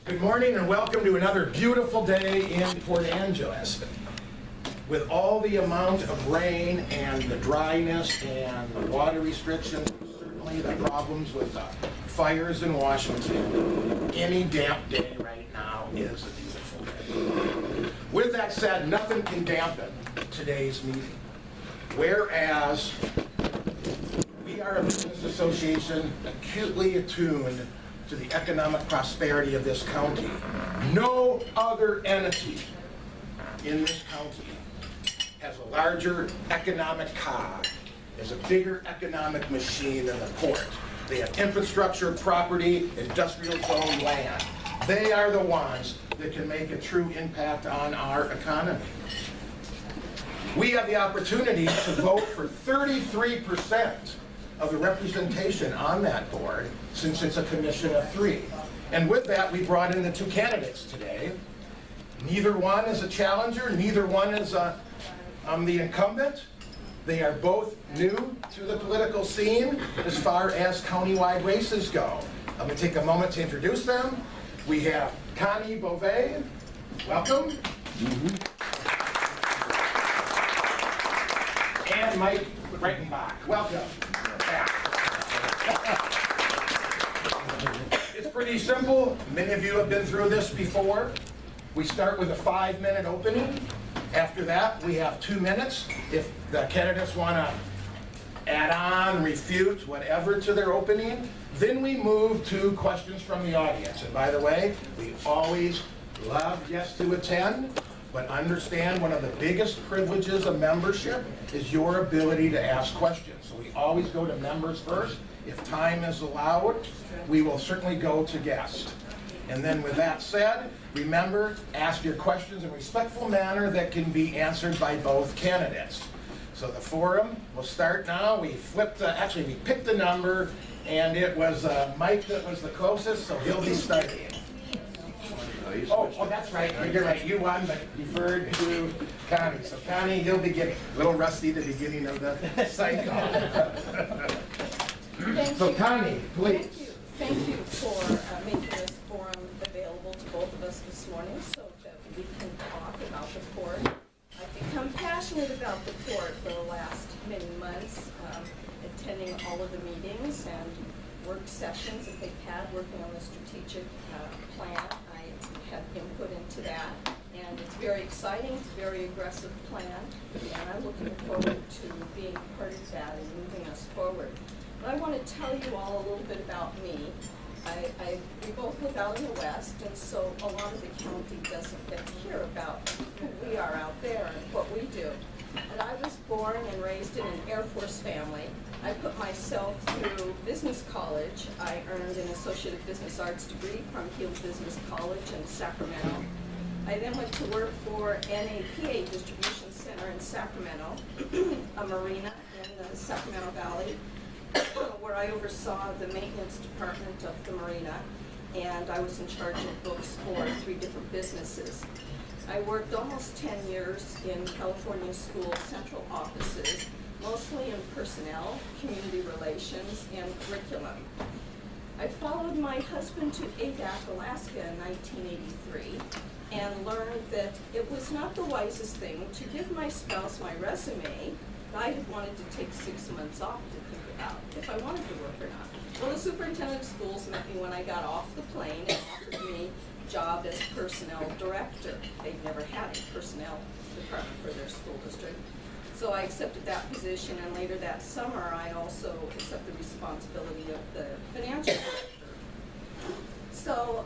Good morning and welcome to another beautiful day in Port Angeles. With all the amount of rain and the dryness and the water restrictions, certainly the problems with the fires in Washington, any damp day right now is a beautiful day. With that said, nothing can dampen today's meeting. Whereas we are a business association acutely attuned to the economic prosperity of this county. No other entity in this county has a larger economic cog, has a bigger economic machine than the port. They have infrastructure, property, industrial zone land. They are the ones that can make a true impact on our economy. We have the opportunity to vote for 33% of the representation on that board, since it's a commission of 3. And with that, we brought in the 2 candidates today. Neither one is a challenger, neither one is the incumbent. They are both new to the political scene as far as countywide races go. I'm going to take a moment to introduce them. We have Connie Beauvais, welcome. And Mike Breidenbach, welcome. It's pretty simple. Many of you have been through this before. We start with a 5-minute opening. After that, we have 2 minutes. If the candidates want to add on, refute, whatever to their opening, then we move to questions from the audience. And by the way, we always love guests to attend, but understand one of the biggest privileges of membership is your ability to ask questions. So we always go to members first. If time is allowed, we will certainly go to guests. And then with that said, remember, ask your questions in a respectful manner that can be answered by both candidates. So the forum will start now. We flipped, actually we picked the number, and it was Mike that was the closest, so he'll be starting. Oh, that's right. You're right. You won, but deferred to Connie. So Connie, you'll be getting a little rusty at the beginning of the cycle. So Connie, please. Thank you for making this forum available to both of us this morning so that we can talk about the port. I've become passionate about the port for the last many months, attending all of the meetings and work sessions that they've had, working on the strategic plan. I have input into that, and it's very exciting. It's a very aggressive plan, and I'm looking forward to being part of that and moving us forward. But I want to tell you all a little bit about me. We both live out in the West, and so a lot of the county doesn't hear about who we are out there and what we do. And I was born and raised in an Air Force family. I put myself through business college. I earned an Associate of Business Arts degree from Heald Business College in Sacramento. I then went to work for NAPA Distribution Center in Sacramento, a marina in the Sacramento Valley, where I oversaw the maintenance department of the marina, and I was in charge of books for 3 different businesses. I worked almost 10 years in California school central offices, mostly in personnel, community relations, and curriculum. I followed my husband to Adak, Alaska in 1983, and learned that it was not the wisest thing to give my spouse my resume. I had wanted to take 6 months off to think about if I wanted to work or not. Well, the superintendent of schools met me when I got off the plane and offered me a job as personnel director. They'd never had a personnel department for their school district. So I accepted that position, and later that summer I also accepted the responsibility of the financial director. So,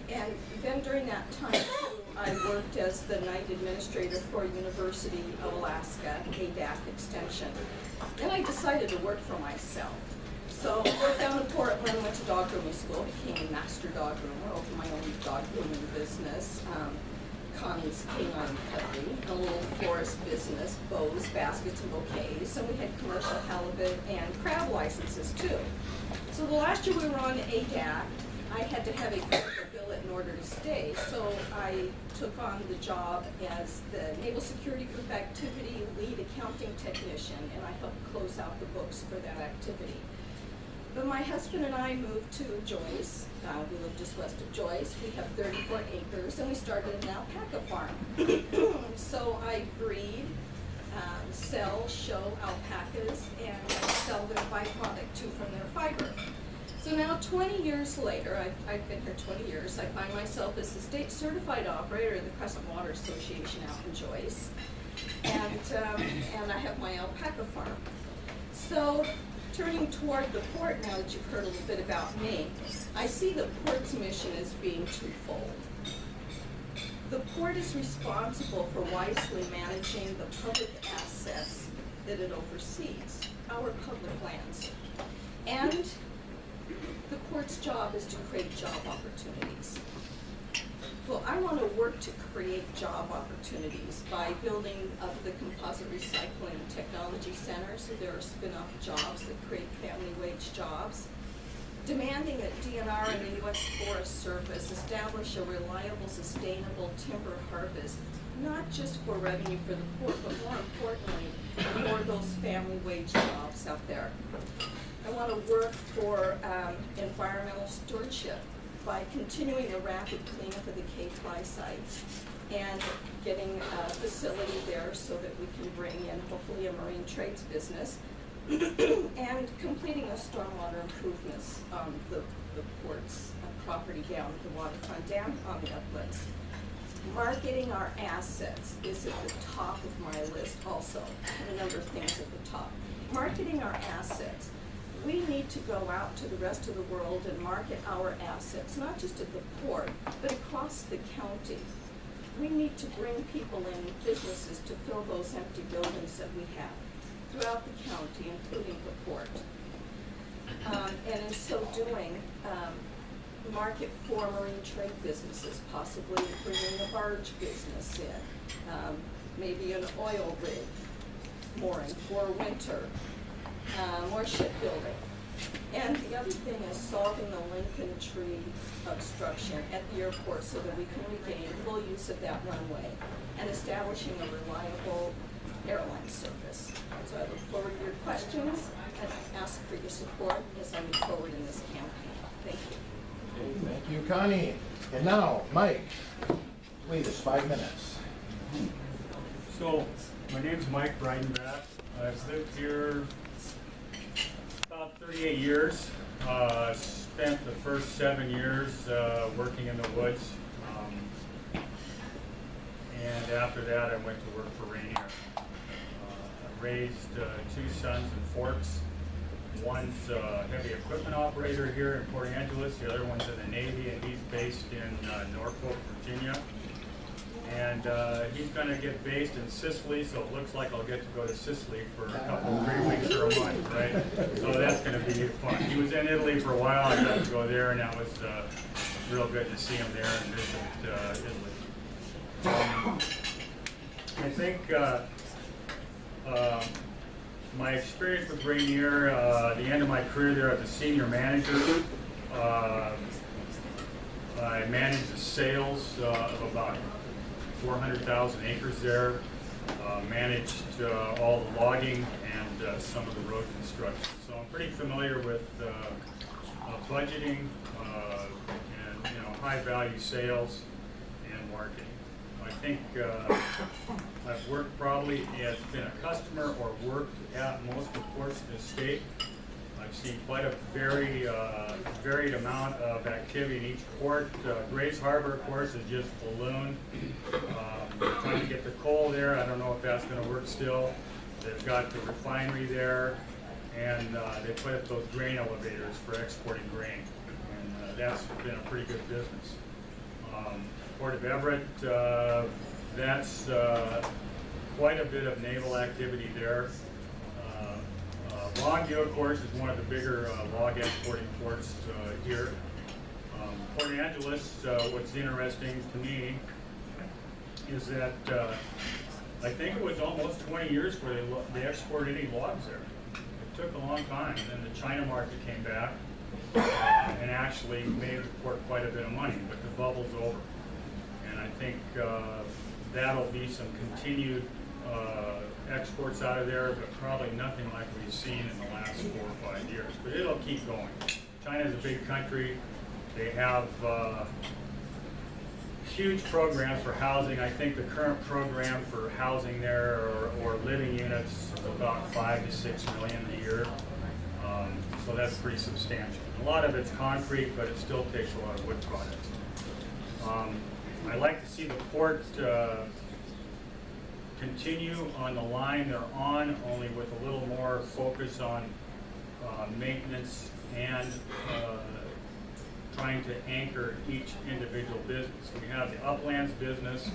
and then during that time too, I worked as the night administrator for University of Alaska, Adak Extension. Then I decided to work for myself. So I worked down in Portland, went to dog grooming school, became a master dog groomer, opened my own dog grooming business, Connie's Canine Cutlery, a little florist business, bows, baskets, and bouquets, and we had commercial halibut and crab licenses too. So the last year we were on Adak, I had to have a critical billet in order to stay, so I took on the job as the Naval Security Group Activity Lead Accounting Technician, and I helped close out the books for that activity. But my husband and I moved to Joyce. We live just west of Joyce. We have 34 acres, and we started an alpaca farm. So I breed, sell, show alpacas, and I sell their byproduct too from their fiber. So now 20 years later, I've been here 20 years, I find myself as the state certified operator of the Crescent Water Association out in Joyce. And I have my alpaca farm. So turning toward the port now that you've heard a little bit about me, I see the port's mission as being twofold. The port is responsible for wisely managing the public assets that it oversees, our public lands. And the port's job is to create job opportunities. Well, I want to work to create job opportunities by building up the composite recycling technology center, so there are spin-off jobs that create family wage jobs. Demanding that DNR and the U.S. Forest Service establish a reliable, sustainable timber harvest, not just for revenue for the port, but more importantly, for those family wage jobs out there. I want to work for environmental stewardship by continuing the rapid cleanup of the K-Fly sites and getting a facility there so that we can bring in hopefully a marine trades business and completing the stormwater improvements on the port's property down at the waterfront, down on the uplands. Marketing our assets is at the top of my list also, and a number of things at the top. Marketing our assets. We need to go out to the rest of the world and market our assets, not just at the port, but across the county. We need to bring people in, businesses, to fill those empty buildings that we have throughout the county, including the port. And in so doing, market for marine trade businesses, possibly bringing the barge business in, maybe an oil rig mooring for winter, more shipbuilding. And the other thing is solving the Lincoln Tree obstruction at the airport so that we can regain full use of that runway and establishing a reliable airline service. So I look forward to your questions and ask for your support as I move forward in this campaign. Thank you. Okay, thank you, Connie. And now, Mike, please, 5 minutes. So, my name's Mike Breidenbach. I've lived here about 38 years. Spent the first 7 years working in the woods. And after that, I went to work for Rainier. I raised 2 sons in Forks. One's a heavy equipment operator here in Port Angeles. The other one's in the Navy, and he's based in Norfolk, Virginia. And he's going to get based in Sicily, so it looks like I'll get to go to Sicily for a couple, 3 weeks or a month, right? So that's going to be fun. He was in Italy for a while. I got to go there, and that was real good to see him there and visit Italy. I think my experience with Rainier, the end of my career there as a senior manager, I managed the sales of about 400,000 acres there, managed all the logging and some of the road construction. So I'm pretty familiar with budgeting and high-value sales and marketing. I think I've worked probably as been a customer or worked at most of the ports in the state. I've seen quite a varied amount of activity in each port. Grays Harbor, of course, is just ballooned. Trying to get the coal there. I don't know if that's going to work still. They've got the refinery there, and they put up those grain elevators for exporting grain, and that's been a pretty good business. Port of Everett, that's quite a bit of naval activity there. Longview, of course, is one of the bigger log exporting ports here. Port Angeles, what's interesting to me is that I think it was almost 20 years before they exported any logs there. It took a long time, and then the China market came back and actually made the port quite a bit of money, but the bubble's over. And I think that'll be some continued exports out of there, but probably nothing like we've seen in the last 4 or 5 years. But it'll keep going. China's a big country. They have huge programs for housing. I think the current program for housing there or living units is about 5 to 6 million a year. So that's pretty substantial. A lot of it's concrete, but it still takes a lot of wood products. I like to see the port continue on the line they're on, only with a little more focus on maintenance and trying to anchor each individual business. We have the Uplands business,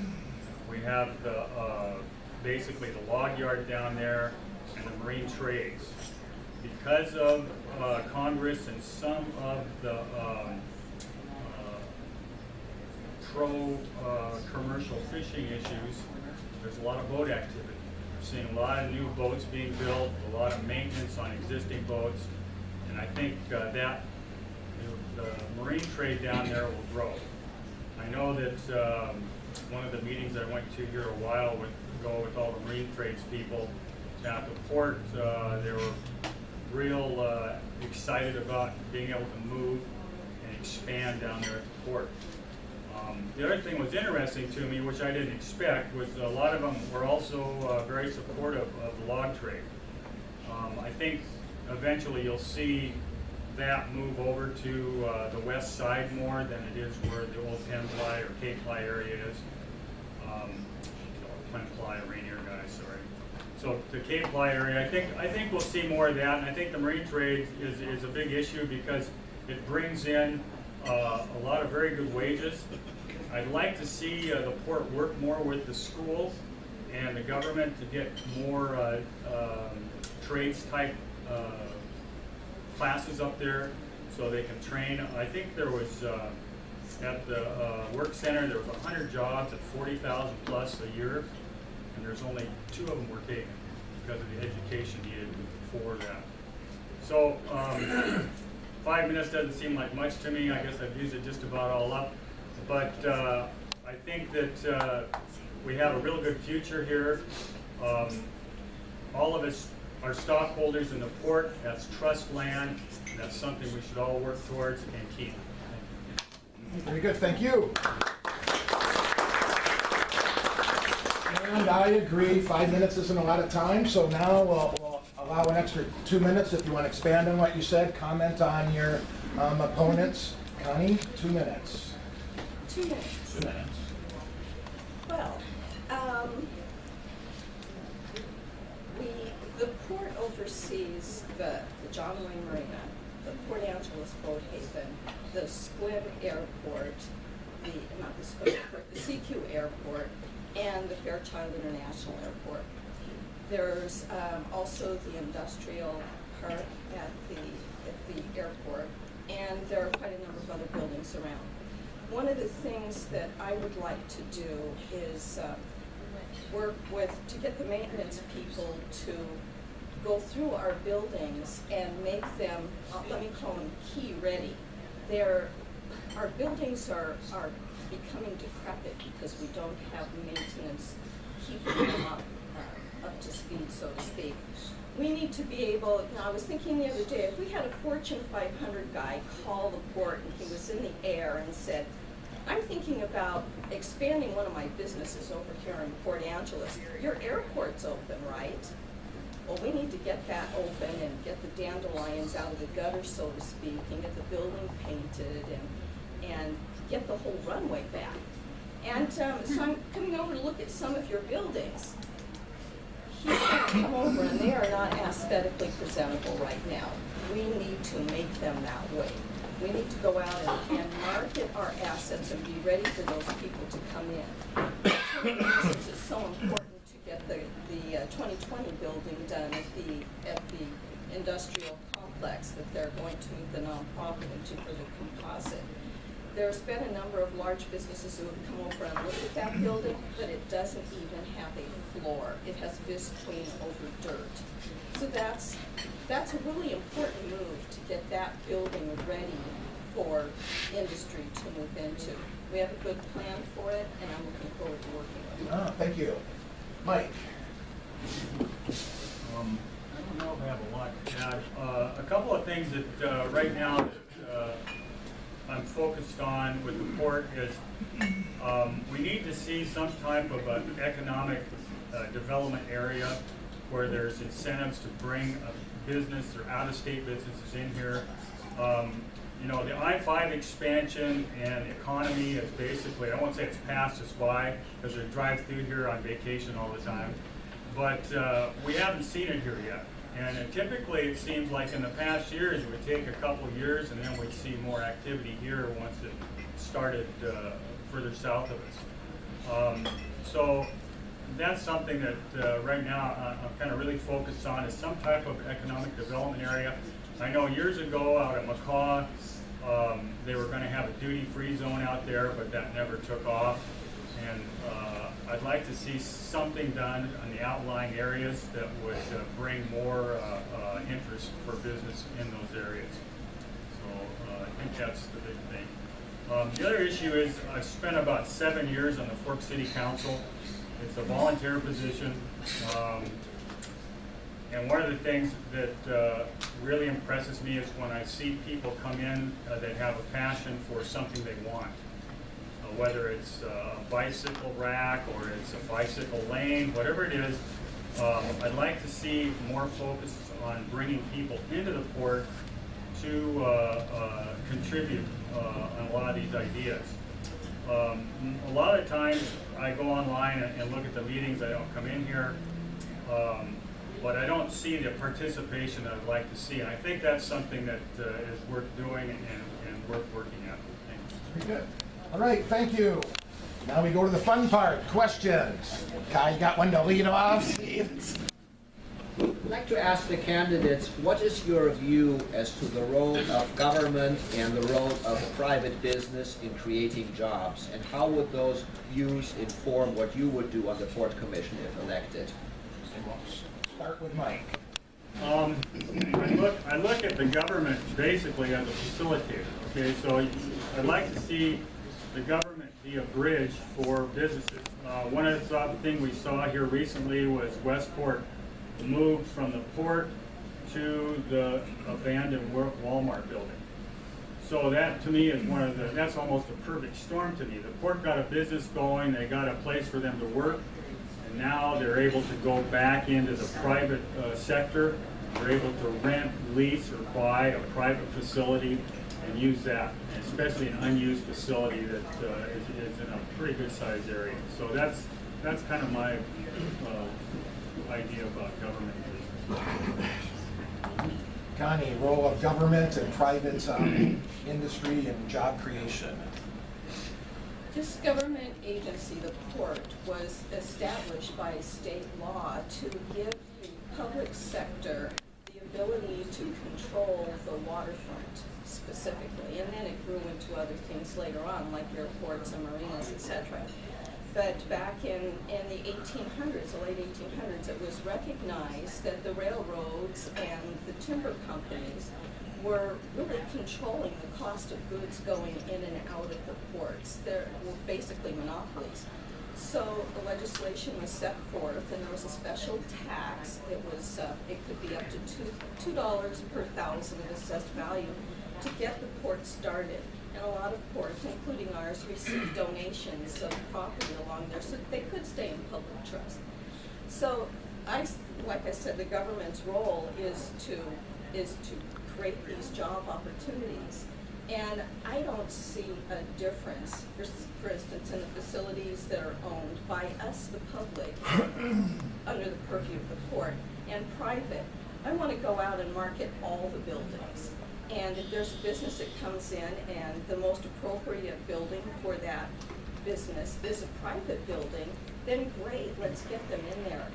we have the basically the log yard down there, and the marine trades. Because of Congress and some of the pro-commercial fishing issues, there's a lot of boat activity. We're seeing a lot of new boats being built, a lot of maintenance on existing boats, and I think that the marine trade down there will grow. I know that one of the meetings I went to here a while ago with all the marine trades people at the port, they were real excited about being able to move and expand down there at the port. The other thing was interesting to me, which I didn't expect, was a lot of them were also very supportive of the log trade. I think eventually you'll see that move over to the west side more than it is where the old Penn-Ply or Cape-Ply area is. Penn-Ply, Rainier guys, sorry. So the Cape-Ply area, I think we'll see more of that, and I think the marine trade is a big issue because it brings in a lot of very good wages. I'd like to see the port work more with the schools and the government to get more trades type classes up there so they can train. I think there was at the work center there was 100 jobs at 40,000 plus a year, and there's only 2 of them were taken because of the education needed for that. So 5 minutes doesn't seem like much to me. I guess I've used it just about all up. But I think that we have a real good future here. All of us are stockholders in the port. That's trust land. That's something we should all work towards and keep. Very good, thank you. And I agree, 5 minutes isn't a lot of time, so now we'll allow an extra 2 minutes if you want to expand on what you said, comment on your opponents. Connie, 2 minutes. 2 minutes. 2 minutes. Well, the port oversees the John Wayne Marina, the Port Angeles Boat Haven, the Squim Airport, not the Squim Airport, the CQ Airport, and the Fairchild International Airport. There's also the industrial park at the airport, and there are quite a number of other buildings around. One of the things that I would like to do is work to get the maintenance people to go through our buildings and make them, let me call them key ready. Our buildings are becoming decrepit because we don't have maintenance keeping them up to speed, so to speak. We need to be able, I was thinking the other day, if we had a Fortune 500 guy call the port and he was in the air and said, I'm thinking about expanding one of my businesses over here in Port Angeles. Your airport's open, right? Well, we need to get that open and get the dandelions out of the gutter, so to speak, and get the building painted and get the whole runway back. And so I'm coming over to look at some of your buildings. He's going to come over, and they are not aesthetically presentable right now. We need to make them that way. We need to go out and market our assets and be ready for those people to come in. That's one of the reasons it's so important to get the 2020 building done at the industrial complex that they're going to move the nonprofit into for the composite. There's been a number of large businesses who have come over and looked at that building, but it doesn't even have a floor. It has visqueen over dirt. So that's a really important move to get that building ready for industry to move into. We have a good plan for it, and I'm looking forward to working with it. Thank you. Mike. I don't know if I have a lot to add. A couple of things that right now that I'm focused on with the port is we need to see some type of an economic development area where there's incentives to bring a business or out-of-state businesses in here. You know, the I-5 expansion and economy is basically, I won't say it's passed us by, because they drive through here on vacation all the time, but we haven't seen it here yet. And typically it seems like in the past years it would take a couple of years and then we'd see more activity here once it started further south of us. So that's something that right now I'm kind of really focused on, is some type of economic development area. I know years ago out at McCaw, they were going to have a duty-free zone out there, but that never took off. And I'd like to see something done on the outlying areas that would bring more interest for business in those areas. So I think that's the big thing. The other issue is I've spent about 7 years on the Fork City Council. It's a volunteer position. And one of the things that really impresses me is when I see people come in that have a passion for something they want. Whether it's a bicycle rack or it's a bicycle lane, whatever it is, I'd like to see more focus on bringing people into the port to contribute on a lot of these ideas. A lot of times I go online and look at the meetings. I don't come in here, but I don't see the participation that I'd like to see. And I think that's something that is worth doing and worth working at. Thanks. Very good. All right, thank you. Now we go to the fun part, questions. Kai, you got one to lead off? I'd like to ask the candidates, what is your view as to the role of government and the role of private business in creating jobs? And how would those views inform what you would do on the Port Commission if elected? And we'll start with Mike. I look at the government basically as a facilitator. Okay, so I'd like to see the government be a bridge for businesses. One of the things we saw here recently was Westport moved from the port to the abandoned Walmart building. So that to me is that's almost a perfect storm to me. The port got a business going, they got a place for them to work, and now they're able to go back into the private sector. They're able to rent, lease, or buy a private facility and use that, especially an unused facility that is in a pretty good sized area. So that's kind of my idea about government business. Connie, role of government and private industry and job creation. This government agency, the port, was established by state law to give the public sector the ability to control the waterfront specifically, and then it grew into other things later on, like airports and marinas, etc. But back in the 1800s, the late 1800s, it was recognized that the railroads and the timber companies were really controlling the cost of goods going in and out of the ports. They were basically monopolies. So the legislation was set forth, and there was a special tax. It could be up to $2 per thousand of assessed value to get the port started. And a lot of ports, including ours, received donations of property along there so they could stay in public trust. So, like I said, the government's role is to create these job opportunities. And I don't see a difference, for instance, in the facilities that are owned by us, the public, under the purview of the port, and private. I want to go out and market all the buildings. And if there's a business that comes in and the most appropriate building for that business is a private building, then great, let's get them in there.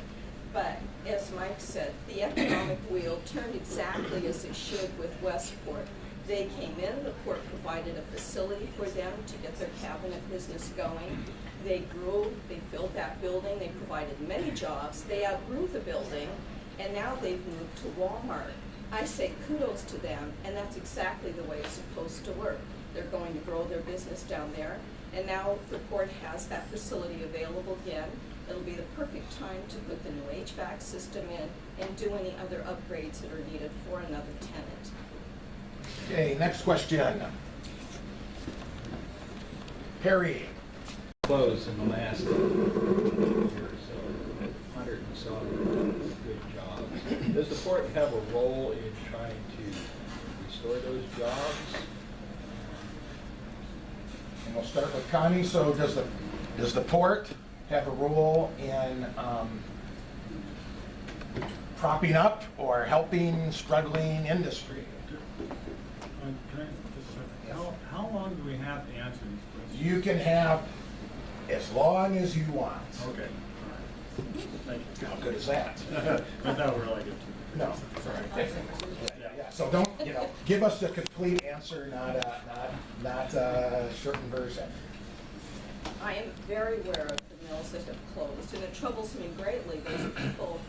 But as Mike said, the economic wheel turned exactly as it should with Westport. They came in, the port provided a facility for them to get their cabinet business going. They grew, they filled that building, they provided many jobs, they outgrew the building, and now they've moved to Walmart. I say kudos to them, and that's exactly the way it's supposed to work. They're going to grow their business down there, and now the port has that facility available again, It'll be the perfect time to put the new HVAC system in and do any other upgrades that are needed for another tenant. Okay, next question. Harry. Closed in the last year or so, 100 and some good jobs. Does the port have a role in trying to restore those jobs? And we'll start with Connie. So does the port have a role in propping up or helping struggling industry? Can I just, how long do we have to answer these questions? You can have as long as you want. Okay. Thank you. How good is that? I thought we were like a No, sorry. Yeah. So don't, give us the complete answer, not a shortened version. I am very aware of the mills that have closed, and it troubles me greatly. Those people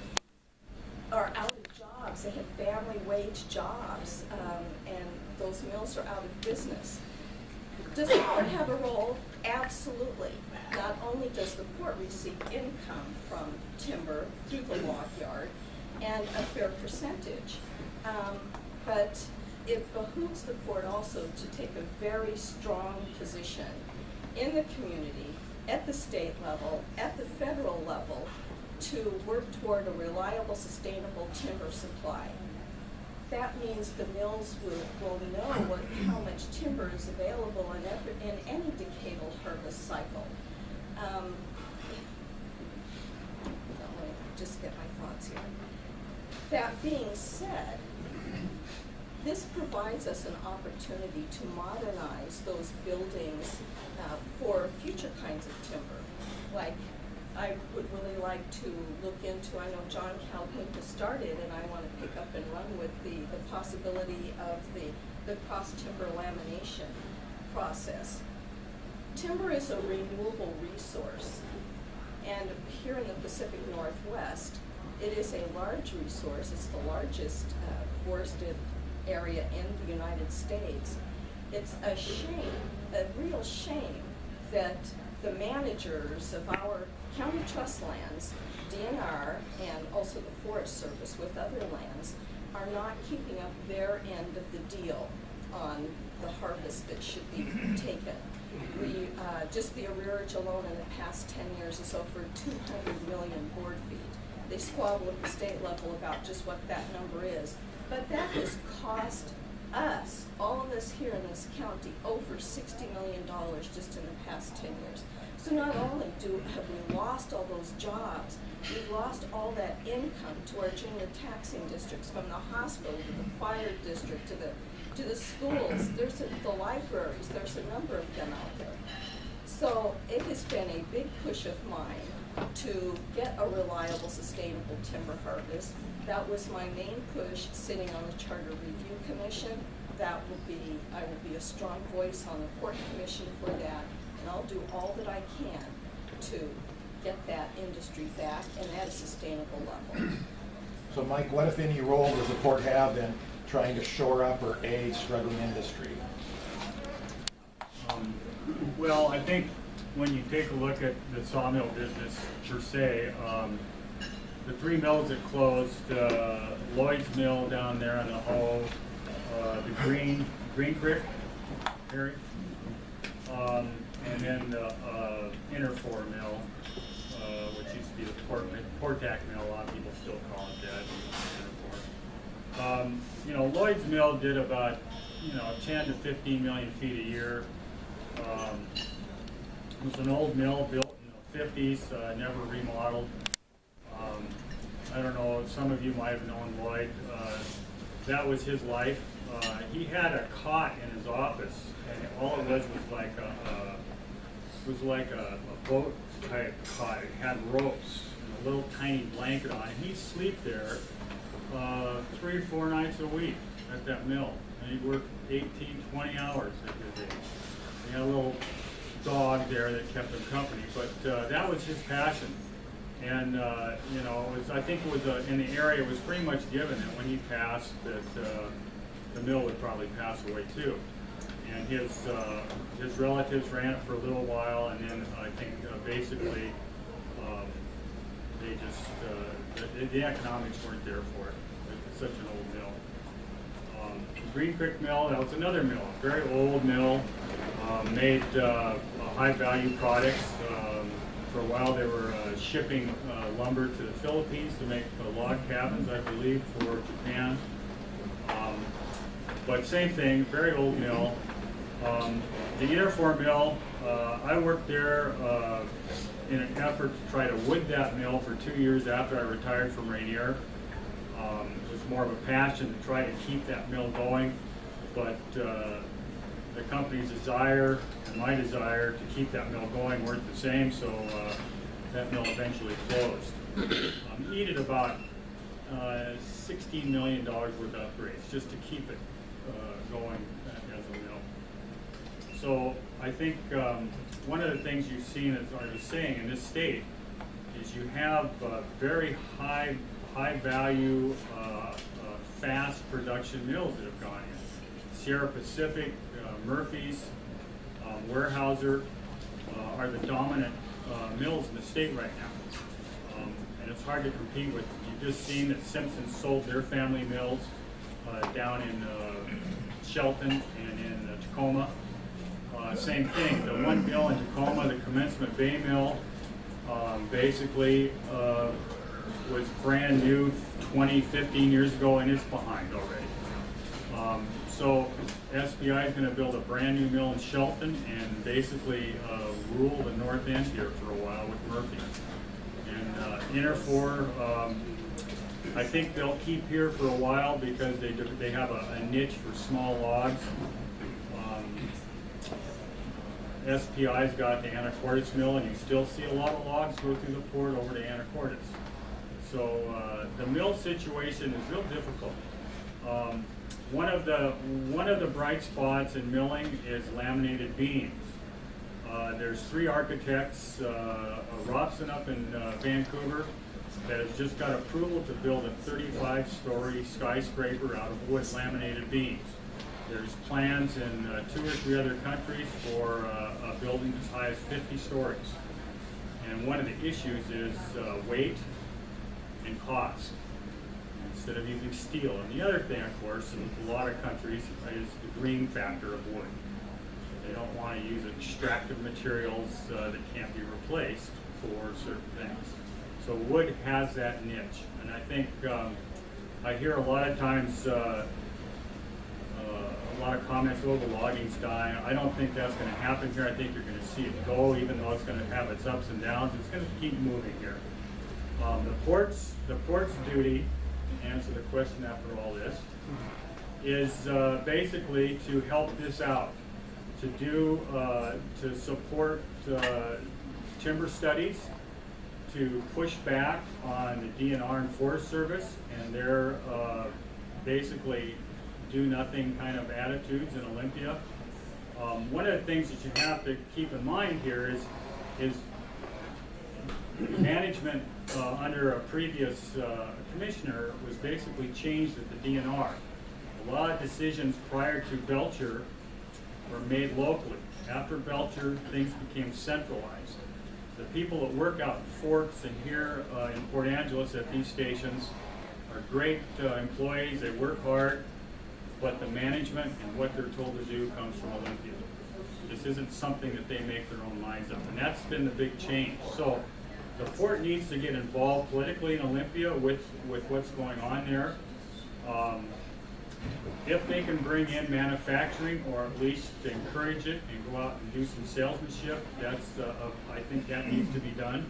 are out of jobs. They have family wage jobs, and those mills are out of business. Does the port have a role? Absolutely. Not only does the port receive income from timber through the log yard, and a fair percentage, but it behooves the port also to take a very strong position in the community, at the state level, at the federal level, to work toward a reliable, sustainable timber supply. That means the mills will know how much timber is available in any decadal harvest cycle. Let me just get my thoughts here. That being said, this provides us an opportunity to modernize those buildings for future kinds of timber. Like, I would really like to look into, I know John Calhoun has started, and I want to pick up and run with the possibility of the cross-timber lamination process. Timber is a renewable resource, and here in the Pacific Northwest, it is a large resource. It's the largest forested area in the United States. It's a shame, a real shame, that the managers of our county trust lands, DNR, and also the Forest Service with other lands, are not keeping up their end of the deal on the harvest that should be taken. We, just the arrearage alone in the past 10 years is over 200 million board feet. They squabble at the state level about just what that number is, but that has cost us, all of us here in this county, over $60 million just in the past 10 years. So not only have we lost all those jobs, we've lost all that income to our junior taxing districts, from the hospital to the fire district to the schools. There's the libraries. There's a number of them out there. So it has been a big push of mine to get a reliable, sustainable timber harvest. That was my main push sitting on the Charter Review Commission. I will be a strong voice on the Port Commission for that, and I'll do all that I can to get that industry back and at a sustainable level. So Mike, what if any role does the port have in trying to shore up or aid struggling industry? Well, I think when you take a look at the sawmill business per se, the three mills that closed, Lloyd's Mill down there on the Hoe, the Green Creek area, and then the Interfor Mill, which used to be the Portac Mill. A lot of people still call it that. Lloyd's Mill did about 10 to 15 million feet a year. It was an old mill built in the 50s, never remodeled. I don't know, some of you might have known Lloyd. That was his life. He had a cot in his office, and all it was like a boat type cot. It had ropes and a little tiny blanket on it. He'd sleep there 3 or 4 nights a week at that mill, and he'd work 18, 20 hours every day. He had a little dog there that kept him company, but that was his passion. And I think it was in the area, it was pretty much given that when he passed, that the mill would probably pass away too. And his relatives ran it for a little while, and then I think basically they just, the economics weren't there for it. It's such an old mill. Green Creek Mill, that was another mill, a very old mill, made high-value products. For a while, they were shipping lumber to the Philippines to make log cabins, I believe, for Japan. But same thing, very old mill. The Uniform Mill, I worked there in an effort to try to wood that mill for 2 years after I retired from Rainier. It was more of a passion to try to keep that mill going, but the company's desire and my desire to keep that mill going weren't the same, so that mill eventually closed. Needed about $16 million worth of upgrades just to keep it going as a mill. So I think one of the things you've seen, as I was saying, in this state is you have very high value, fast production mills that have gone in. Sierra Pacific, Murphy's, Weyerhaeuser are the dominant mills in the state right now. And it's hard to compete with. You've just seen that Simpson sold their family mills down in Shelton and in Tacoma. Same thing, the one mill in Tacoma, the Commencement Bay Mill, basically was brand new 20, 15 years ago, and it's behind already. So SBI is going to build a brand new mill in Shelton and basically rule the north end here for a while with Murphy's. And Interfor, I think they'll keep here for a while because they have a niche for small logs. SPI's got the Anacortes mill, and you still see a lot of logs go through the port over to Anacortes. So the mill situation is real difficult. One of the bright spots in milling is laminated beams. There's 3 architects, Robson up in Vancouver, that has just got approval to build a 35-story skyscraper out of wood laminated beams. There's plans in 2 or 3 other countries for a building as high as 50 stories. And one of the issues is weight and cost, instead of using steel. And the other thing, of course, in a lot of countries is the green factor of wood. They don't want to use extractive materials that can't be replaced for certain things. So wood has that niche. And I think I hear a lot of times a lot of comments, oh, the logging's dying. I don't think that's going to happen here. I think you're going to see it go, even though it's going to have its ups and downs. It's going to keep moving here. The port's duty, to answer the question after all this, is basically to help this out, to support timber studies, to push back on the DNR and Forest Service and their basically do nothing kind of attitudes in Olympia. One of the things that you have to keep in mind here is management under a previous commissioner was basically changed at the DNR. A lot of decisions prior to Belcher were made locally. After Belcher, things became centralized. The people that work out in Forks and here in Port Angeles at these stations are great employees. They work hard, but the management and what they're told to do comes from Olympia. This isn't something that they make their own minds up, and that's been the big change. So the port needs to get involved politically in Olympia with what's going on there. If they can bring in manufacturing, or at least encourage it and go out and do some salesmanship, that's I think that needs to be done.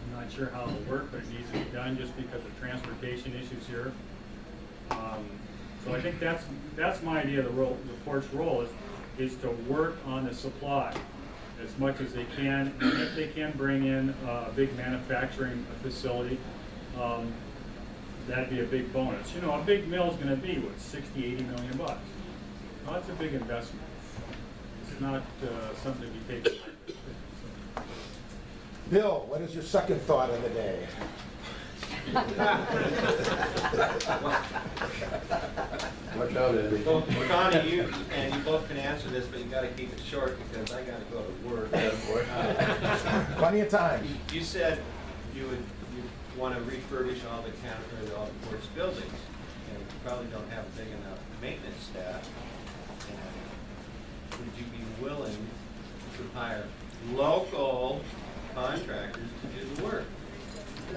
I'm not sure how it'll work, but it needs to be done just because of transportation issues here. So I think that's my idea of the port's role is to work on the supply as much as they can, and if they can bring in a big manufacturing facility, that'd be a big bonus. You know, a big mill is going to be, what, 60, 80 million bucks. Well, that's a big investment. It's not something to be taken lightly. Bill, what is your second thought of the day? Watch out, Eddie. Well, Connie, you both can answer this, but you got to keep it short because I got to go to work. Plenty of time. You said you would want to refurbish all the counter, or all the ports buildings, and you probably don't have a big enough maintenance staff. And would you be willing to hire local contractors to do the work?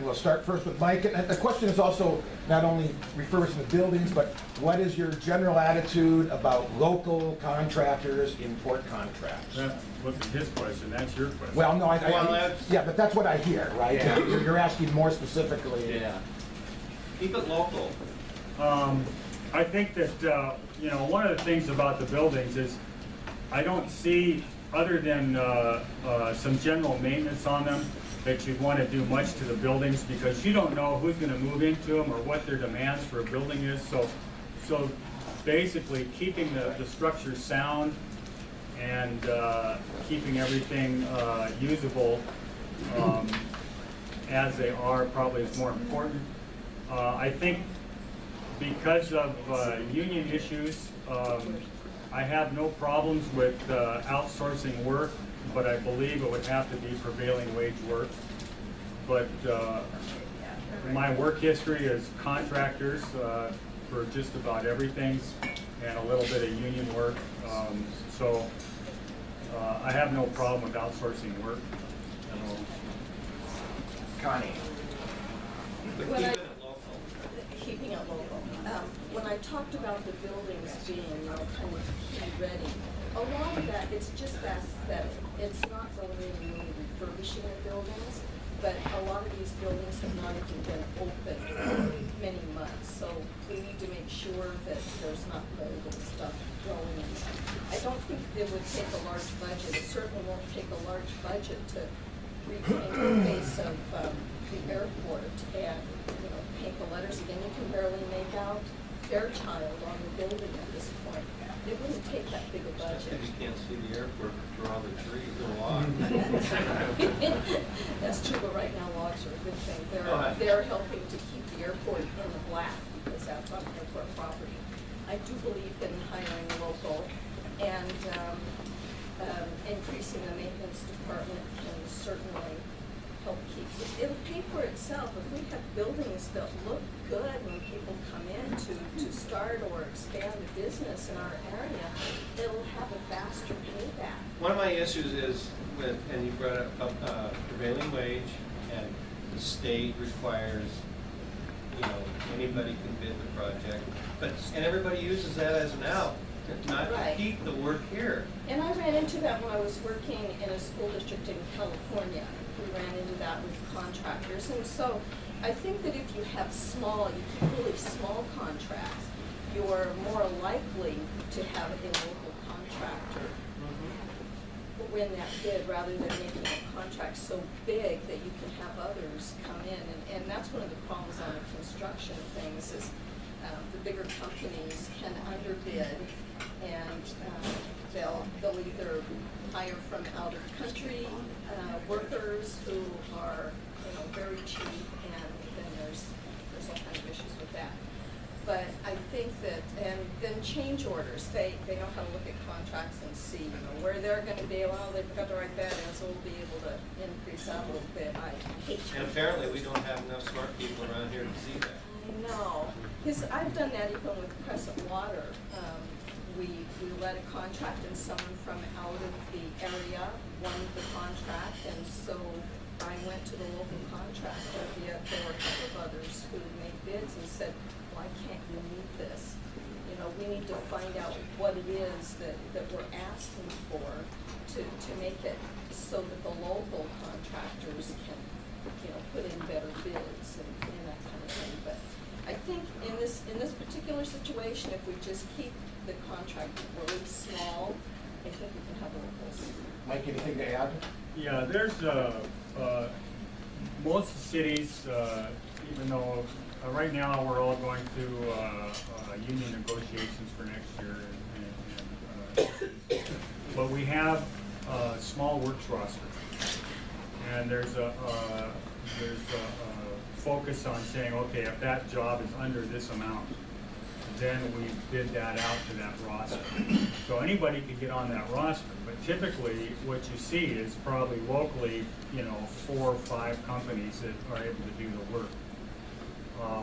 We'll start first with Mike. And the question is also not only refurbishing the buildings, but what is your general attitude about local contractors in port contracts? That wasn't his question, that's your question. Well, no, Well, that's- yeah, but that's what I hear, right? Yeah. You're asking more specifically. Yeah. Keep it local. I think that, you know, one of the things about the buildings is I don't see, other than some general maintenance on them, that you want to do much to the buildings, because you don't know who's going to move into them or what their demands for a building is. So basically keeping the structure sound and keeping everything usable as they are probably is more important. I think because of union issues, I have no problems with outsourcing work, but I believe it would have to be prevailing wage work. But my work history is contractors for just about everything, and a little bit of union work. So I have no problem with outsourcing work. Connie. But When keep I- it local. Keeping it local. When I talked about the buildings being, you know, kind of key ready, a lot of that, it's just aesthetic. It's not really refurbishing the buildings, but a lot of these buildings have not even been open for many months. So we need to make sure that there's not mold and stuff growing in them. I don't think it would take a large budget. It certainly won't take a large budget to repaint the face of the airport and, you know, paint the letters again. You can barely make out Fairchild on the building at this point. It wouldn't take that big a budget. If you can't see the airport through all the trees or walk. That's true, but right now logs are a good thing. Oh, They're helping to keep the airport in the black because that's on airport property. I do believe in hiring local, and increasing the maintenance department can certainly help keep it. It'll pay for itself. If we have buildings that look good when people come in to start or expand a business in our area, it'll have a faster payback. One of my issues is with, and you brought up prevailing wage, and the state requires, you know, anybody can bid the project, and everybody uses that as an out, not to Right. keep the work here. And I ran into that when I was working in a school district in California. We ran into that with contractors. And so I think that if you have small, you keep really small contracts, you're more likely to have a local contractor win that bid rather than making a contract so big that you can have others come in. And that's one of the problems on the construction things is the bigger companies can underbid, and they'll either hire from out of country workers who are, you know, very cheap, and then there's all kinds of issues with that. But I think that, and then change orders, they know how to look at contracts and see, you know, where they're gonna be, well, they've got to write that in, so we'll be able to increase that a little bit. I hate change And apparently, we don't have enough smart people around here to see that. No, because I've done that even with Crescent Water. We let a contract and someone from out of the area won the contract, and so I went to the local contractor. There were a couple of others who made bids and said, why can't you meet this? You know, we need to find out what it is that we're asking for to make it so that the local contractors can, you know, put in better bids and that kind of thing. But I think in this particular situation, if we just keep the contract really small, I think we can have locals. Mike, anything to add? Yeah, there's most cities, even though right now we're all going through union negotiations for next year, but we have a small works roster, and there's a focus on saying, okay, if that job is under this amount, then we bid that out to that roster. So anybody could get on that roster, but typically what you see is probably locally, 4 or 5 companies that are able to do the work.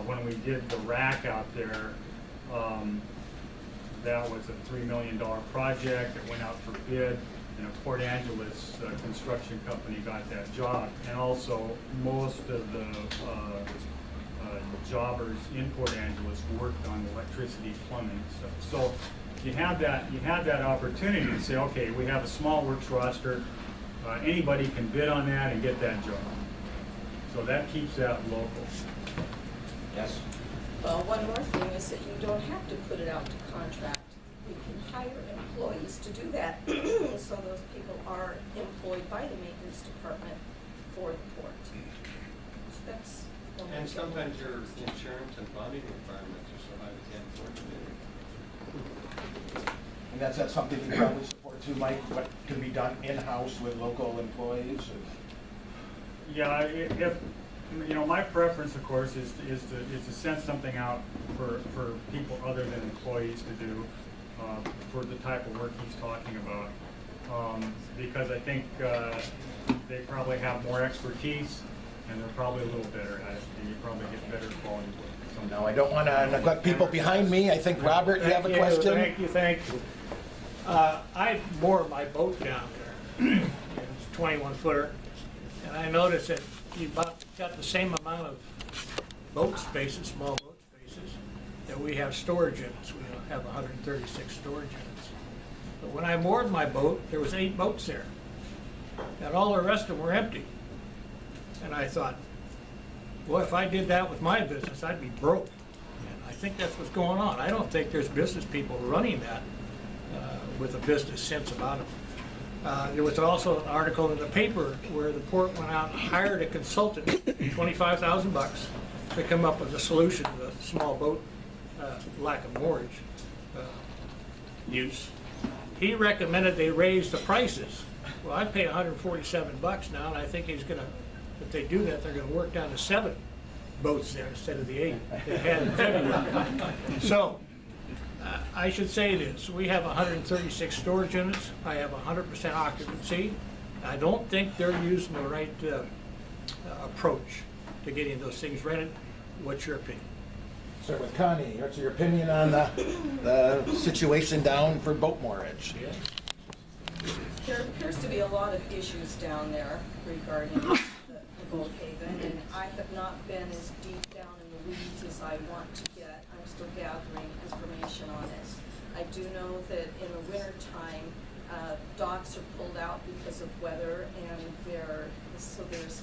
When we did the rack out there, that was a $3 million project. It went out for bid, and a Port Angeles construction company got that job. And also, most of the jobbers in Port Angeles worked on electricity, plumbing stuff. So you have that opportunity to say, okay, we have a small works roster. Anybody can bid on that and get that job. So that keeps that local. Yes. Well, one more thing is that you don't have to put it out to contract. You can hire employees to do that. So those people are employed by the maintenance department for the port. So that's one And thing. sometimes your insurance and bonding requirements are so high they can't afford to do it. And that's something you probably support too, Mike, what can be done in-house with local employees? Yeah, if my preference, of course, is to send something out for people other than employees to do for the type of work he's talking about, because I think they probably have more expertise and they're probably a little better at it, and you probably get better quality work. So No, I don't want to neglect people behind me. I think, Robert, you have a question? Thank you. I moored my boat down there. It's a 21-footer, and I noticed that you about got the same amount of boat spaces, small boat spaces, that we have storage units. We have 136 storage units. But when I moored my boat, there was 8 boats there, and all the rest of them were empty. And I thought, well, if I did that with my business, I'd be broke. And I think that's what's going on. I don't think there's business people running that with a business sense about them. There was also an article in the paper where the port went out and hired a consultant, $25,000, to come up with a solution to the small boat lack of moorage use. He recommended they raise the prices. Well, I pay $147 now, and I think he's going to, if they do that, they're going to work down to 7 boats there instead of the 8 they had in February. So, I should say this, we have 136 storage units. I have 100% occupancy. I don't think they're using the right approach to getting those things rented. What's your opinion? Start with Connie. What's your opinion on the situation down for boat moorage? Yeah. There appears to be a lot of issues down there regarding the boat haven, and I have not been as deep down in the weeds as I want to get. I'm still gathering information on it. I do know that in the winter time, docks are pulled out because of weather, and so there's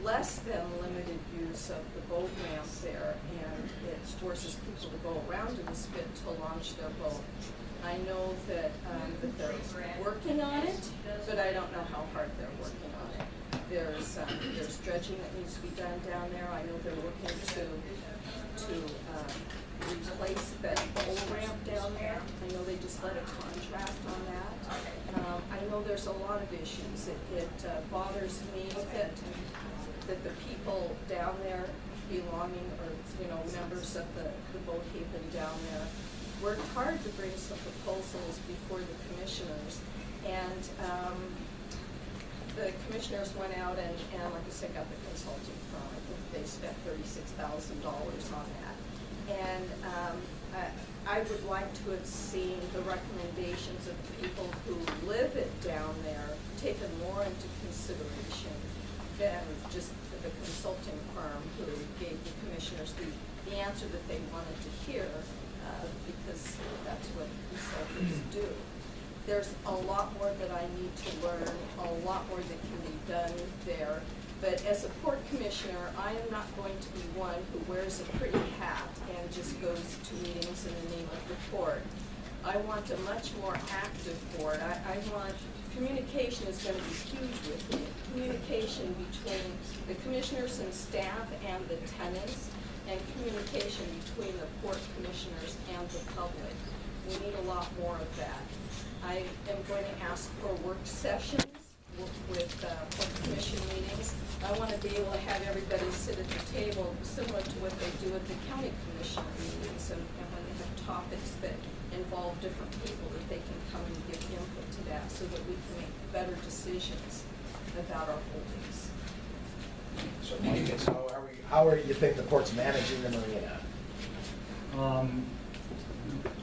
less than limited use of the boat ramp there, and it forces people to go around to the spit to launch their boat. I know that they're working on it, but I don't know how hard they're working on it. There's dredging that needs to be done down there. I know they're looking to replace that pole ramp down there. I know they just let a contract on that. I know there's a lot of issues. It bothers me that the people down there belonging, or members of the boat haven down there, worked hard to bring some proposals before the commissioners, and the commissioners went out and like I said, got the consulting firm. I think they spent $36,000 on that. And I would like to have seen the recommendations of the people who live it down there taken more into consideration than just the consulting firm who gave the commissioners the answer that they wanted to hear, because that's what consultants do. There's a lot more that I need to learn, a lot more that can be done there. But as a port commissioner, I am not going to be one who wears a pretty hat and just goes to meetings in the name of the port. I want a much more active board. I want, communication is going to be huge with me. Communication between the commissioners and staff and the tenants, and communication between the port commissioners and the public. We need a lot more of that. I am going to ask for work sessions with port commission meetings. I want to be able to have everybody sit sit at the table, similar to what they do at the county commission meetings, and when they have topics that involve different people, that they can come and give input to that, so that we can make better decisions about our holdings. So Mike, how do you think the port's managing the marina?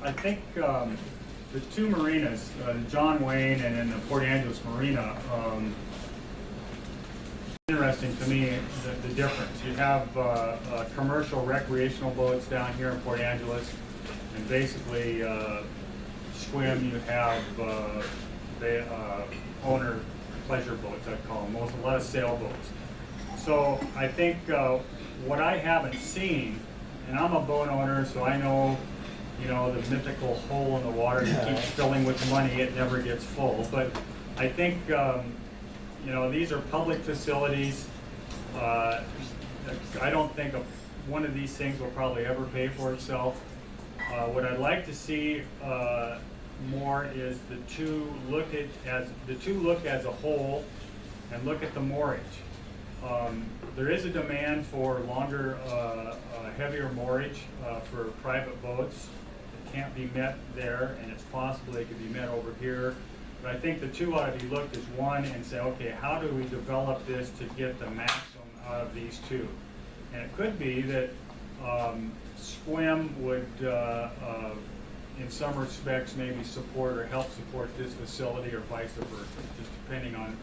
I think the two marinas, John Wayne and then the Port Angeles Marina, interesting to me, the difference. You have commercial recreational boats down here in Port Angeles, and basically swim, you have owner pleasure boats, I call them, a lot of sailboats. So I think what I haven't seen, and I'm a boat owner, so I know, you know, the mythical hole in the water that keeps filling with money, it never gets full. But I think, you know, these are public facilities. I don't think one of these things will probably ever pay for itself. What I'd like to see more is the two look as a whole and look at the moorage. There is a demand for longer, heavier moorage for private boats. It can't be met there, and it's possible it could be met over here. But I think the two ought to be looked as one and say, okay, how do we develop this to get the maximum out of these two? And it could be that SWIM would, in some respects, maybe support or help support this facility, or vice versa, just depending on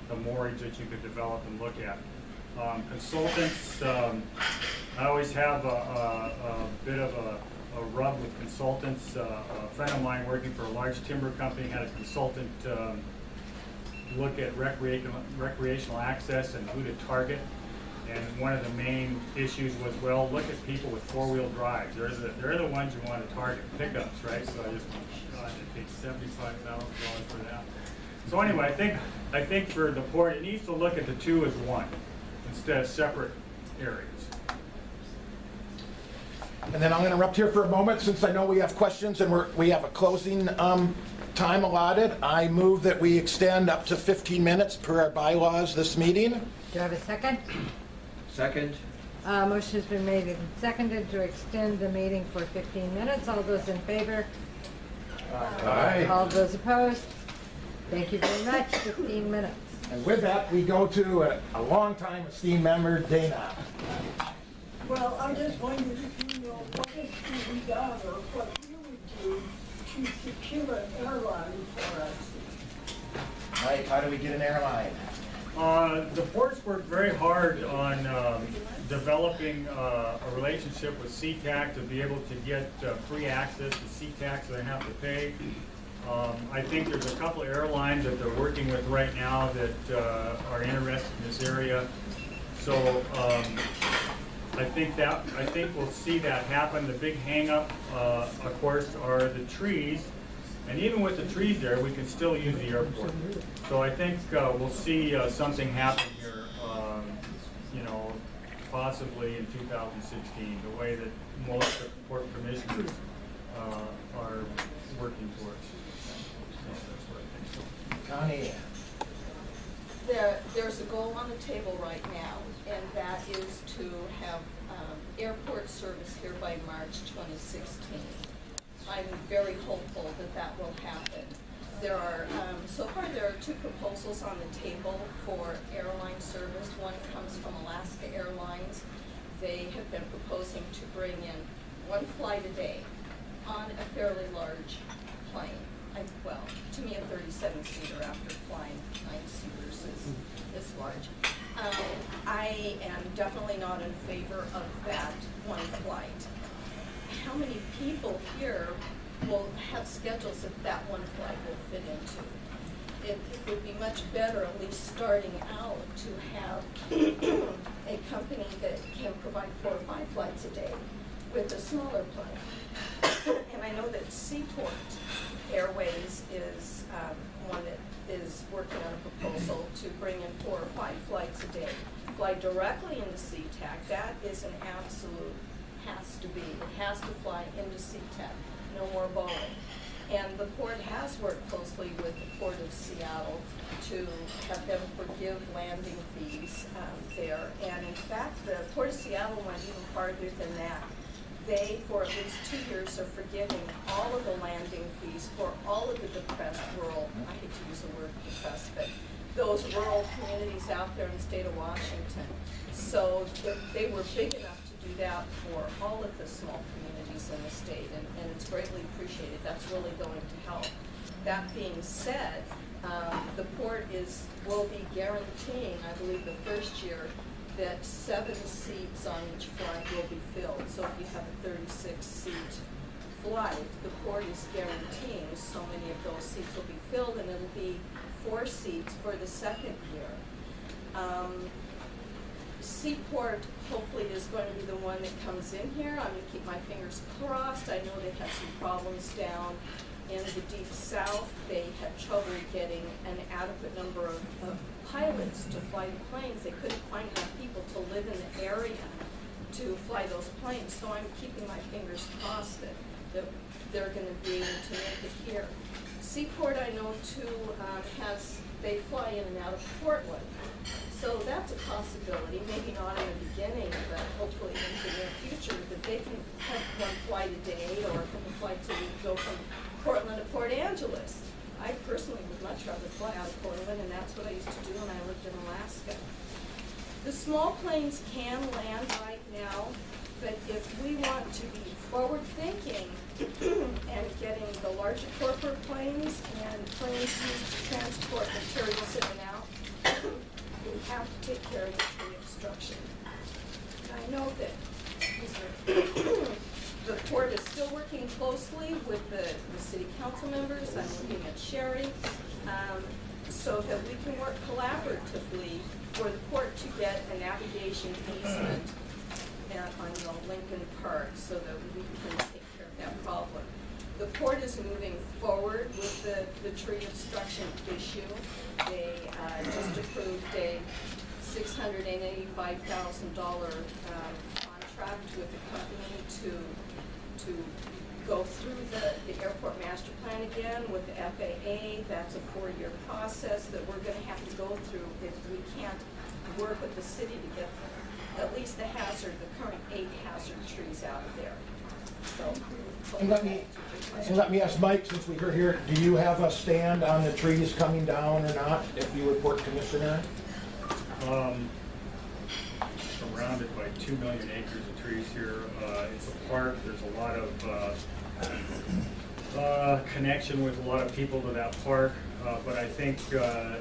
the moorage that you could develop and look at. Consultants, I always have a bit of a rub with consultants. A friend of mine working for a large timber company had a consultant look at recreational access and who to target. And one of the main issues was, well, look at people with four-wheel drives. They're the ones you want to target, pickups, right? So I just, God, it takes $75,000 for that. So anyway, I think for the port, it needs to look at the two as one instead of separate areas. And then I'm going to interrupt here for a moment, since I know we have questions and we have a closing time allotted. I move that we extend up to 15 minutes per our bylaws this meeting. Do I have a second? Second? Motion has been made and seconded to extend the meeting for 15 minutes. All those in favor? Aye. All those opposed? Thank you very much. 15 minutes. And with that, we go to a longtime esteemed member, Dana. Well, I'm just wondering if you know what is to be done, or what you would do to secure an airline for us. Mike, how do we get an airline? The port's worked very hard on developing a relationship with SeaTac to be able to get free access to SeaTac, so they have to pay. I think there's a couple of airlines that they're working with right now that are interested in this area. So I think we'll see that happen. The big hang-up, of course, are the trees. And even with the trees there, we can still use the airport. So I think we'll see something happen here, you know, possibly in 2016, the way that most of the port commissioners are working towards. So that's what I think. Connie. There's a goal on the table right now, and that is to have airport service here by March 2016. I'm very hopeful that that will happen. There are, so far there are two proposals on the table for airline service. One comes from Alaska Airlines. They have been proposing to bring in one flight a day on a fairly large plane. Well, to me, a 37-seater after flying 9-seaters is large. I am definitely not in favor of that one flight. How many people here will have schedules that that one flight will fit into? It would be much better, at least starting out, to have a company that can provide 4 or 5 flights a day with a smaller plane. And I know that Seaport Airways is one that is working on a proposal to bring in 4 or 5 flights a day. Fly directly into SeaTac, that is an absolute has to be. It has to fly into SeaTac, no more Boeing. And the port has worked closely with the Port of Seattle to have them forgive landing fees there. And in fact, the Port of Seattle went even farther than that. They, for at least 2 years, are forgiving all of the landing fees for all of the depressed rural, I hate to use the word depressed, but those rural communities out there in the state of Washington. So they were big enough to do that for all of the small communities in the state, and it's greatly appreciated. That's really going to help. That being said, the port will be guaranteeing, I believe the first year, that 7 seats on each flight will be filled. So if you have a 36-seat flight, the port is guaranteeing so many of those seats will be filled, and it'll be 4 seats for the second year. Seaport hopefully is going to be the one that comes in here. I'm going to keep my fingers crossed. I know they had some problems down in the deep south. They had trouble getting an adequate number of pilots to fly the planes. They couldn't find enough people to live in the area to fly those planes. So I'm keeping my fingers crossed that they're going to be able to make it here. Seaport, I know too, they fly in and out of Portland. So that's a possibility, maybe not in the beginning, but hopefully in the near future, that they can have 1 flight a day or a couple flights a week go from Portland to Port Angeles. I personally would much rather fly out of Portland, and that's what I used to do when I lived in Alaska. The small planes can land right now, but if we want to be forward-thinking and getting the larger corporate planes and planes used to transport materials in and out, we have to take care of the tree obstruction. And I know that the port is still working closely with the city council members. I'm looking at Sherry, so that we can work collaboratively for the port to get a navigation easement on Lincoln Park so that we can take care of that problem. The port is moving forward with the tree obstruction issue. They just approved a $685,000 contract with the company to go through the airport master plan again with the FAA. That's a 4-year process that we're going to have to go through if we can't work with the city to get at least the current 8 hazard trees out of there. So, And let me ask Mike, since we're here, do you have a stand on the trees coming down or not, if you were port commissioner? Surrounded by 2 million acres of trees here. It's a park. There's a lot of connection with a lot of people to that park. But I think I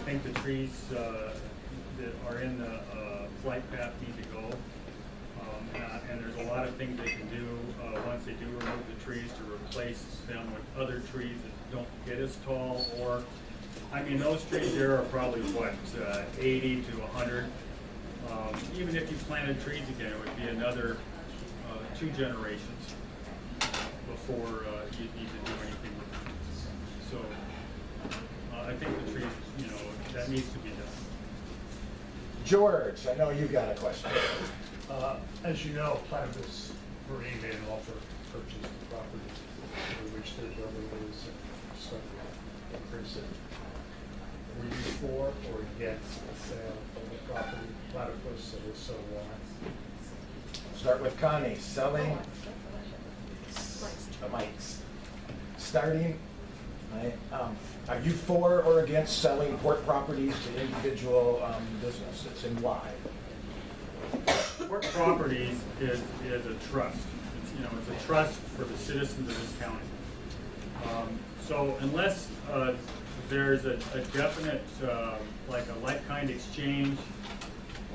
think the trees that are in the flight path need to go. And there's a lot of things they can do once they do remove the trees to replace them with other trees that don't get as tall. Or, I mean, those trees there are probably what, 80 to 100. Even if you planted trees again, it would be another 2 generations before you need to do anything with them. So I think the trees, that needs to be done. George, I know you got a question. As you know, Platypus Marine made an offer to purchase the property, for which their brother was starting to increase it. Were you for or against the sale of the property, Platypus, and if so, why? Start with Connie, selling mics. Starting, are you for or against selling port properties to individual businesses, and why? Port properties is a trust. It's a trust for the citizens of this county. So unless there's a definite, like a like-kind exchange,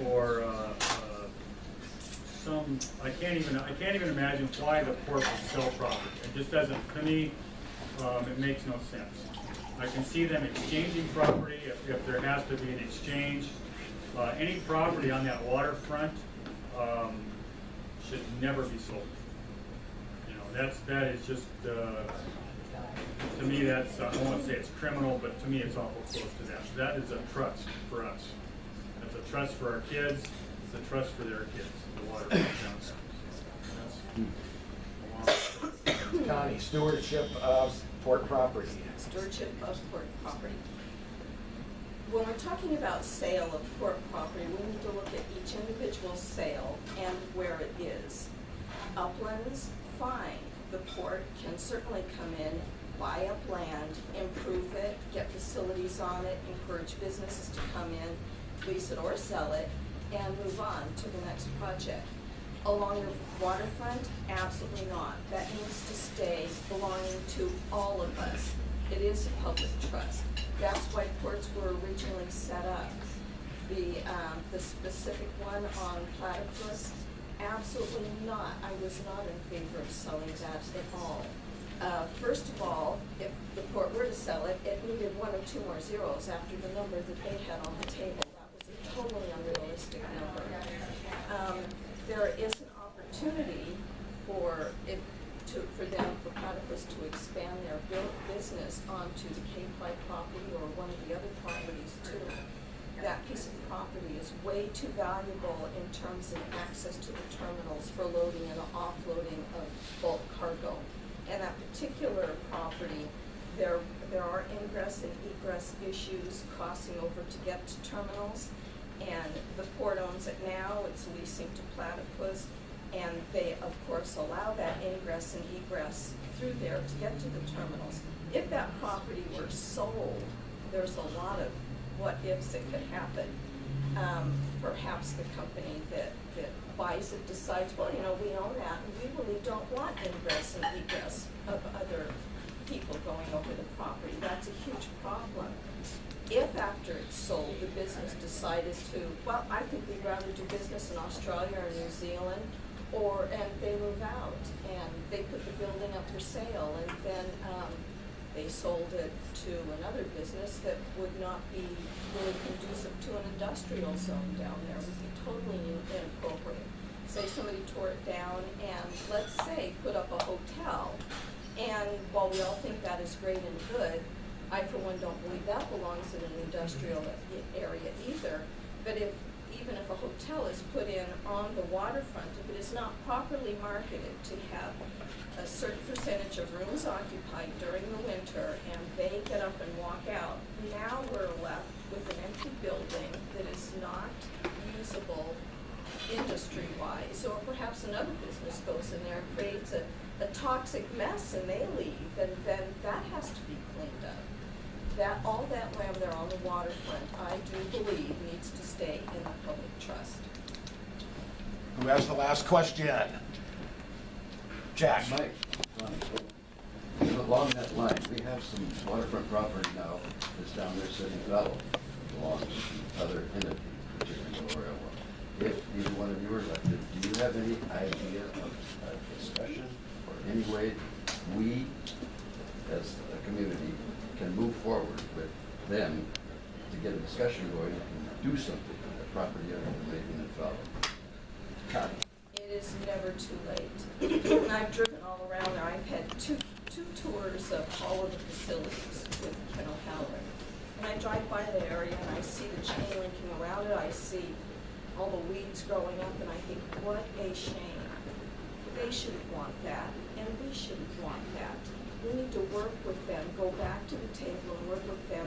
or I can't even imagine why the port would sell property. It just doesn't, to me, it makes no sense. I can see them exchanging property if there has to be an exchange. Any property on that waterfront should never be sold. That is just, to me, that's, I don't want to say it's criminal, but to me it's awful close to that. That is a trust for us. It's a trust for our kids. It's a trust for their kids, the waterfront downtown. That's Connie, stewardship of port property. Stewardship of port property. When we're talking about sale of port property, we need to look at each individual sale and where it is. Uplands, fine. The port can certainly come in, buy up land, improve it, get facilities on it, encourage businesses to come in, lease it or sell it, and move on to the next project. Along the waterfront, absolutely not. That needs to stay belonging to all of us. It is a public trust. That's why ports were originally set up. The specific one on Platypus, absolutely not. I was not in favor of selling that at all. First of all, if the port were to sell it, it needed 1 or 2 more zeros after the number that they had on the table. That was a totally unrealistic number. There is an opportunity for Platypus to expand their business onto the Cape Light property or one of the other properties too. That piece of property is way too valuable in terms of access to the terminals for loading and offloading of bulk cargo. And that particular property, there are ingress and egress issues crossing over to get to terminals. And the port owns it now, it's leasing to Platypus, and they, of course, allow that ingress and egress through there to get to the terminals. If that property were sold, there's a lot of what-ifs that could happen. Perhaps the company that buys it decides, well, you know, we own that, and we really don't want ingress and egress of other people going over the property. That's a huge problem. If after it's sold, the business decided to, well, I think we'd rather do business in Australia or New Zealand, and they move out, and they put the building up for sale, and then they sold it to another business that would not be really conducive to an industrial zone down there. It would be totally inappropriate. Say somebody tore it down and, let's say, put up a hotel, and while we all think that is great and good, I, for one, don't believe that belongs in an industrial area either. But even if a hotel is put in on the waterfront, if it is not properly marketed to have a certain percentage of rooms occupied during the winter and they get up and walk out, now we're left with an empty building that is not usable industry-wise, or perhaps another business goes in there and creates a toxic mess and they leave, and then that has to be cleaned up. All that land there on the waterfront, I do believe, needs to stay in the public trust. Who has the last question? Jack. Mike, along that line, we have some waterfront property now that's down there sitting fallow, belongs to other entities, particularly the Royal one. If either one of you are elected, do you have any idea of a discussion or any way we, as a community, can move forward with them to get a discussion going and do something with the property owner making it follow? Connie. It is never too late. I've driven all around there. I've had two tours of all of the facilities with Ken O'Halloran. And I drive by the area and I see the chain linking around it. I see all the weeds growing up and I think, what a shame. They shouldn't want that and we shouldn't want that. We need to work with them, go back to the table and work with them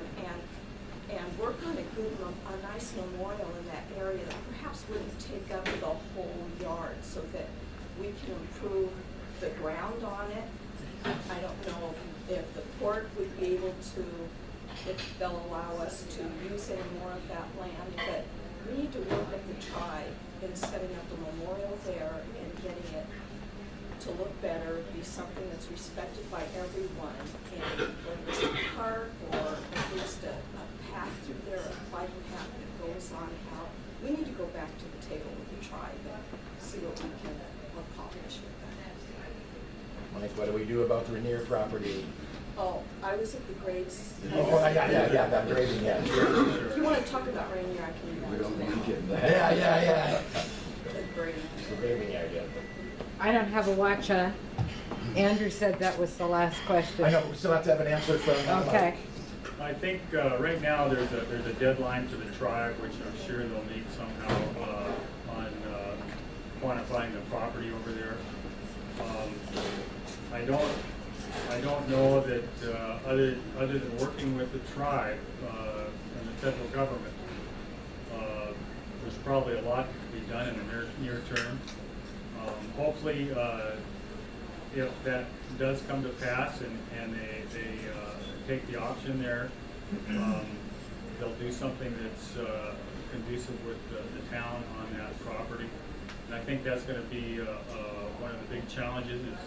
and work on a nice memorial in that area that perhaps wouldn't take up the whole yard so that we can improve the ground on it. I don't know if the port would be able to, if they'll allow us to use any more of that land, but we need to work with the tribe in setting up a memorial there and getting it to look better, be something that's respected by everyone, and whether it's a park or at least a path through there, a bike path that goes on out. We need to go back to the table with the tribe and see what we can accomplish with that. Mike, what do we do about the Rainier property? Oh, I was at the graves. Oh, yeah, that grading, yeah. If you want to talk about Rainier, I can. We don't need to get into that. Yeah. The grading. The grading area. I don't have a watch on. Andrew said that was the last question. I know, we still have to have an answer from Mike. Okay. I think right now there's a deadline for the tribe, which I'm sure they'll meet somehow on quantifying the property over there. I don't know that other than working with the tribe and the federal government, there's probably a lot to be done in the near term. Hopefully, if that does come to pass and they take the option there, they'll do something that's conducive with the town on that property. And I think that's going to be one of the big challenges is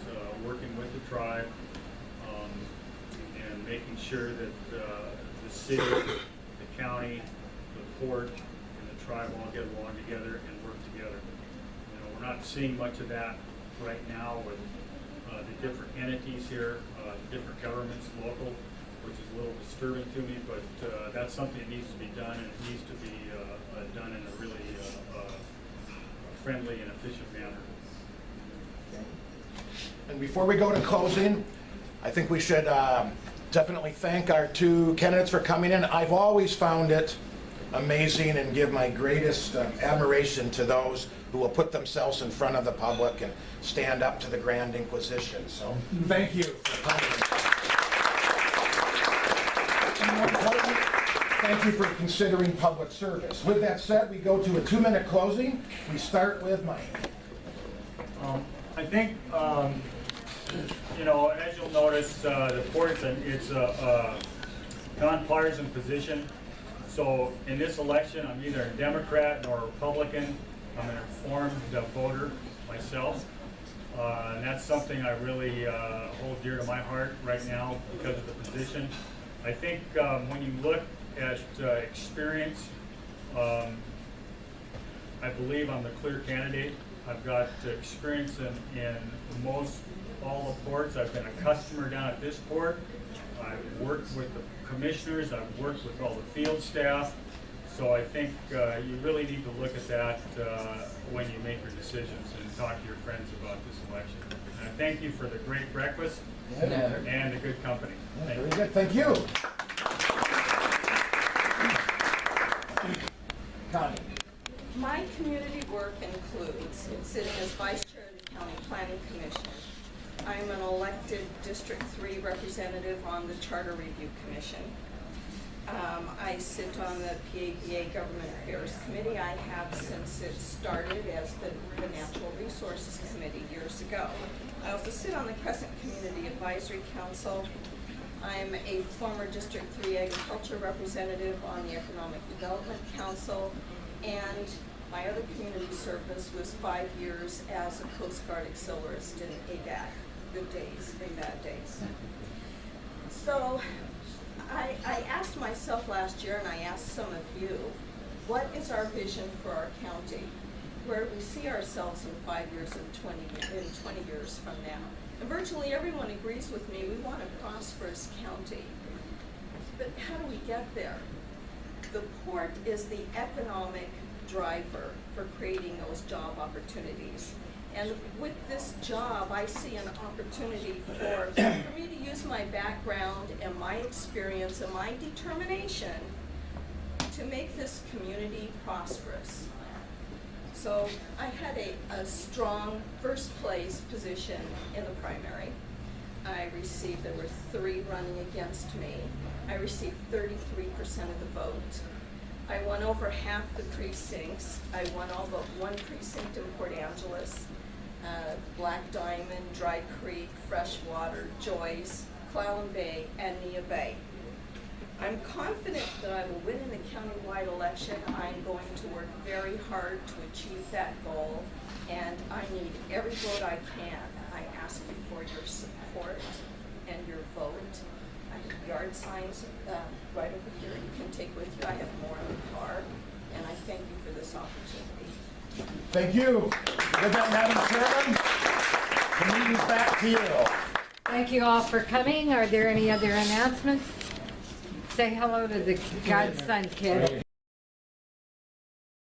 working with the tribe and making sure that the city, the county, the port, and the tribe all get along together and work together. You know, we're not seeing much of that right now with the different entities here, different governments, local, which is a little disturbing to me, but that's something that needs to be done, and it needs to be done in a really friendly and efficient manner. And before we go to closing, I think we should definitely thank our two candidates for coming in. I've always found it amazing and give my greatest admiration to those who will put themselves in front of the public and stand up to the Grand Inquisition. So thank you for coming. And more importantly, thank you for considering public service. With that said, we go to a 2-minute closing. We start with Mike. I think, you know, as you'll notice, the port, it's a nonpartisan position. So in this election, I'm neither a Democrat nor a Republican. I'm an informed voter myself. And that's something I really hold dear to my heart right now because of the position. I think when you look at experience, I believe I'm the clear candidate. I've got experience in most all the ports. I've been a customer down at this port. I've worked with the commissioners. I've worked with all the field staff. So I think you really need to look at that when you make your decisions and talk to your friends about this election. And I thank you for the great breakfast and the good company. Very good. Thank you. Connie. My community work includes sitting as vice chair of the County Planning Commission. I'm an elected District 3 representative on the Charter Review Commission. I sit on the PABA Government Affairs Committee. I have since it started as the Natural Resources Committee years ago. I also sit on the Crescent Community Advisory Council. I'm a former District 3 Agriculture representative on the Economic Development Council, and my other community service was 5 years as a Coast Guard auxiliarist in ADAC, good days and bad days. So I asked myself last year, and I asked some of you, what is our vision for our county? Where do we see ourselves in 5 years and 20 years from now? And virtually everyone agrees with me, we want a prosperous county. But how do we get there? The port is the economic driver for creating those job opportunities. And with this job, I see an opportunity for me to use my background and my experience and my determination to make this community prosperous. So I had a strong first place position in the primary. There were 3 running against me. I received 33% of the vote. I won over half the precincts. I won all but 1 precinct in Port Angeles. Black Diamond, Dry Creek, Freshwater, Joyce, Clallampubliceye, and Nia Bay. I'm confident that I will win in the countywide election. I'm going to work very hard to achieve that goal, and I need every vote I can. I ask you for your support and your vote. I have yard signs right over here you can take with you. I have more in the car, and I thank you for this opportunity. Thank you. With that, Madam Chairman, the meeting's back to you. Thank you all for coming. Are there any other announcements? Say hello to the godson kid.